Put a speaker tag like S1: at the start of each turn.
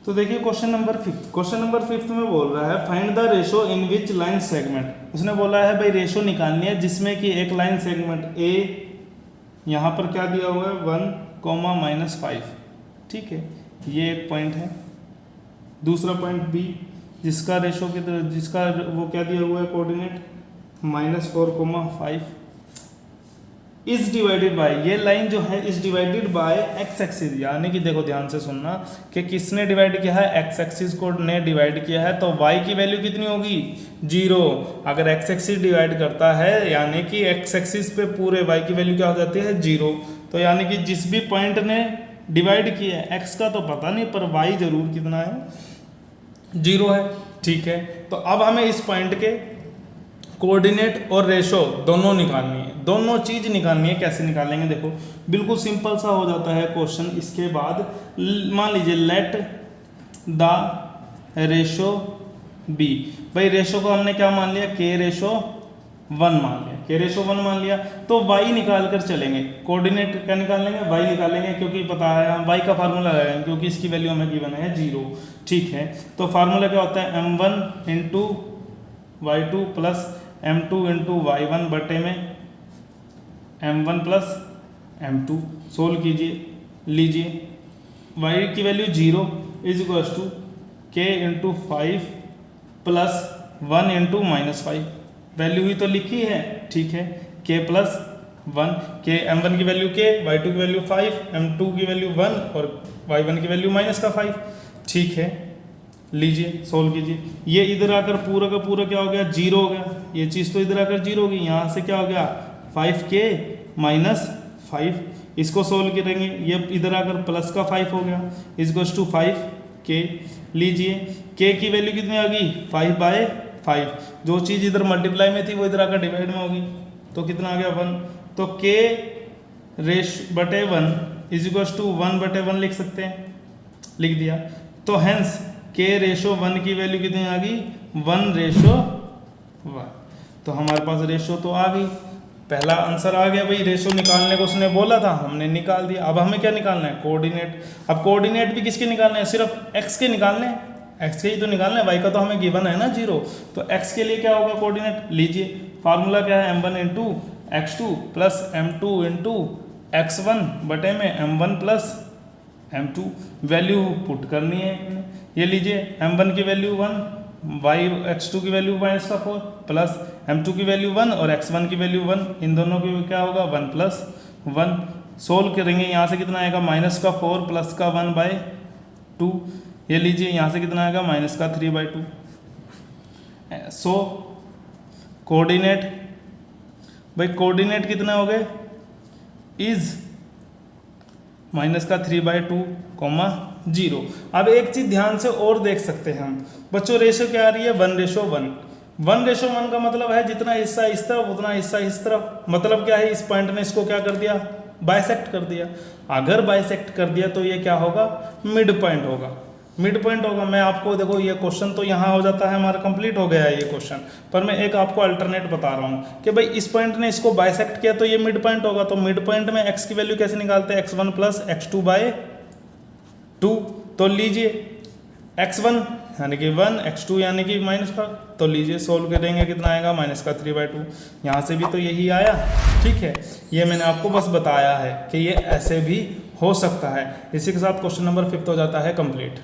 S1: तो देखिए question number fifth में बोल रहा है find the ratio in which line segment. उसने बोला है भाई रेशो निकालनी है जिसमें कि एक लाइन सेगमेंट ए, यहाँ पर क्या दिया हुआ है 1, -5, ठीक है, ये एक पॉइंट है। दूसरा पॉइंट बी जिसका रेशो की तरह जिसका वो क्या दिया हुआ है कोऑर्डिनेट -4, 5 इज डिवाइडेड बाय, ये लाइन जो है is divided by x axis, यानी कि देखो ध्यान से सुनना कि किसने डिवाइड किया है, एक्स एक्सिस को ने डिवाइड किया है, तो y की वैल्यू कितनी होगी 0। अगर एक्स एक्सिस डिवाइड करता है यानी कि एक्स एक्सिस पे पूरे y की वैल्यू क्या हो जाती है 0। तो यानी कि जिस भी पॉइंट ने डिवाइड किया है x का तो पता नहीं पर y जरूर कितना है 0 है, ठीक है। तो अब हमें इस पॉइंट के कोऑर्डिनेट और रेशो दोनों निकालनी है, दोनों चीज निकालनी है। कैसे निकालेंगे देखो, बिल्कुल सिंपल सा हो जाता है क्वेश्चन। इसके बाद मान लीजिए लेट द रेशो बी, भाई रेशो को हमने क्या मान लिया k/1 मान लिया, k/1 मान लिया, तो y निकाल कर चलेंगे। कोऑर्डिनेट क्या निकालेंगे y निकालेंगे, क्योंकि पता है हम y का फार्मूला लगाएंगे क्योंकि इसकी वैल्यू हमें गिवन है 0, ठीक है। तो फार्मूला क्या होता है m1 into y2 plus m2 into y1 बटे में m1 प्लस m2। सोल्व कीजिए, लीजिए y की value 0 is equals to k into 5 plus 1 into -5, value ही तो लिखी है, ठीक है। k प्लस 1, k m1 की वैल्यू k, y2 की वैल्यू 5, m2 की वैल्यू 1 और y1 की वैल्यू -5, ठीक है। लीजिए सोल्व कीजिए, ये इधर आकर पूरा का पूरा क्या हो गया 0 हो गया, ये चीज़ तो इधर आकर 0 होगी, यहाँ से क्या हो गया 5k -5, इसको सोल्व करेंगे, ये इधर आकर प्लस का 5 हो गया इज टू 5k। लीजिए k की वैल्यू कितनी आ गई 5/5, जो चीज़ इधर मल्टीप्लाई में थी वो इधर आकर डिवाइड में होगी, तो कितना आ गया 1। तो k/1 इज टू 1/1 लिख सकते हैं, लिख दिया। तो हेंस k/1 की वैल्यू कितनी आ गई 1/1, तो हमारे पास रेशो तो आ गई, पहला आंसर आ गया। भाई रेशो निकालने को उसने बोला था, हमने निकाल दिया। अब हमें क्या निकालना है कोऑर्डिनेट। अब कोऑर्डिनेट भी किसके निकालने हैं, सिर्फ x के निकालने हैं, x के ही तो निकालना है, y का तो हमें गिवन है ना 0। तो x के लिए क्या होगा कोऑर्डिनेट, लीजिए फार्मूला क्या है m1 into x2 plus m2 into x1 बटे में m1 plus m2, value put करनी है। ये लीजिए m1 की वैल्यू 1, x2 की वैल्यू -4 प्लस m2 की वैल्यू 1 और x1 की वैल्यू 1, इन दोनों की क्या होगा 1 + 1। सोल्व करेंगे, यहाँ से कितना आएगा -4 प्लस का 1/2, ये लीजिए यहाँ से कितना आएगा -3/2। सो कोऑर्डिनेट, भाई कोऑर्डिनेट कितने हो गए इज -3/2, 0। अब एक चीज ध्यान से और देख सकते हैं हम बच्चों, रेशो क्या आ रही है 1/1। 1/1 का मतलब है जितना हिस्सा इस तरफ उतना हिस्सा इस तरफ, मतलब क्या है इस पॉइंट ने इसको क्या कर दिया बाइसेक्ट कर दिया। अगर बाइसेक्ट कर दिया तो ये क्या होगा मिड पॉइंट होगा, मिड पॉइंट होगा। मैं आपको देखो ये क्वेश्चन तो यहाँ हो जाता है हमारा कंप्लीट हो गया है ये क्वेश्चन, पर मैं एक आपको अल्टरनेट बता रहा हूँ कि भाई इस पॉइंट ने इसको बाइसेक्ट किया तो ये मिड पॉइंट होगा। तो मिड पॉइंट में x की वैल्यू कैसे निकालते हैं x1 प्लस x2/2। तो लीजिए x1 यानी कि 1, x2 यानी कि -5, तो लीजिए सोल्व करेंगे कितना आएगा -3/2। यहाँ से भी तो यही आया, ठीक है। ये मैंने आपको बस बताया है कि ये ऐसे भी हो सकता है। इसी के साथ क्वेश्चन नंबर 5 हो जाता है कंप्लीट।